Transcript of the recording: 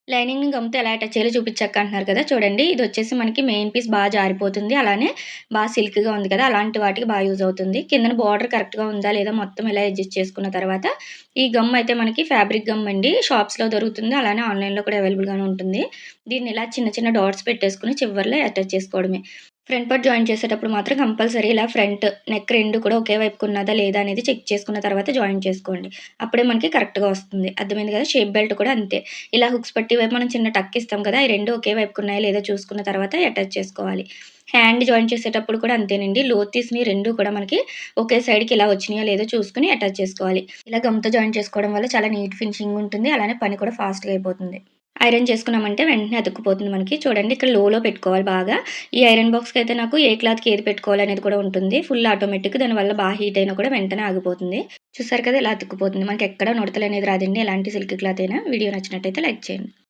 లైనింగ్‌ని గమ్‌తో ఎలా అటాచ్ చేయాలో చూపిచ్చక్క అంటున్నారు కదా! చూడండి ఇదొచ్చేసి మనకి మెయిన్ పీస్ జారిపోతుంది. అలానే సిల్క్‌గా ఉంది కదా! అలాంటి వాటికి యూజ్ అవుతుంది. కిందన బోర్డర్ కరెక్ట్‌గా ఉందా లేదా మొత్తం ఇలా అడ్జస్ట్ చేసుకున్న తర్వాత, ఈ గమ్ అయితే మనకి ఫ్యాబ్రిక్ గమ్ అండి. షాప్స్‌లో దొరుకుతుంది. అలానే ఆన్‌లైన్‌లో కూడా అవైలబుల్‌గానే ఉంటుంది. దీన్ని ఇలా చిన్న చిన్న డాట్స్ పెట్టేసుకొని చివర్లో అటాచ్ చేసుకోవడమే. ఫ్రంట్ పార్ట్ జాయిన్ చేసేటప్పుడు మాత్రం కంపల్సరీ ఇలా ఫ్రంట్, నెక్ 2 కూడా ఒకే వైపుకు ఉన్నదా లేదా అనేది చెక్ చేసుకున్న తర్వాత జాయిన్ చేసుకోండి. అప్పుడే మనకి కరెక్ట్‌గా వస్తుంది. అర్థమైంది కదా! షేప్ బెల్ట్ కూడా అంతే. ఇలా హుక్స్ పట్టీ వైపు మనం చిన్న టక్ ఇస్తాం కదా! ఈ 2 ఒకే వైపుకున్నాయా లేదా చూసుకున్న తర్వాత అటాచ్ చేసుకోవాలి. హ్యాండ్ జాయిన్ చేసేటప్పుడు కూడా అంతేనండి. లోతు తీసినయి 2 కూడా మనకి ఒకే సైడ్‌కి ఇలా వచ్చినాయో లేదో చూసుకొని అటాచ్ చేసుకోవాలి. ఇలా గమ్‌తో జాయిన్ చేసుకోవడం వల్ల చాలా నీట్ ఫినిషింగ్ ఉంటుంది. అలానే పని కూడా ఫాస్ట్‌గా అయిపోతుంది. ఐరన్ చేసుకున్నామంటే వెంటనే అతుక్కుపోతుంది మనకి. చూడండి ఇక్కడ లోలో పెట్టుకోవాలి బాగా. ఈ ఐరన్ బాక్స్‌కైతే నాకు ఏ క్లాత్‌కి ఏది పెట్టుకోవాలనేది కూడా ఉంటుంది. ఫుల్ ఆటోమేటిక్ దానివల్ల హీట్ అయినా కూడా వెంటనే ఆగిపోతుంది. చూసారు కదా! ఇలా అతుక్కుపోతుంది. మనకెక్కడ ముడతలనేది రాదండి. ఎలాంటి సిల్క్ క్లాత్ అయినా. వీడియో నచ్చినట్టయితే లైక్ చేయండి.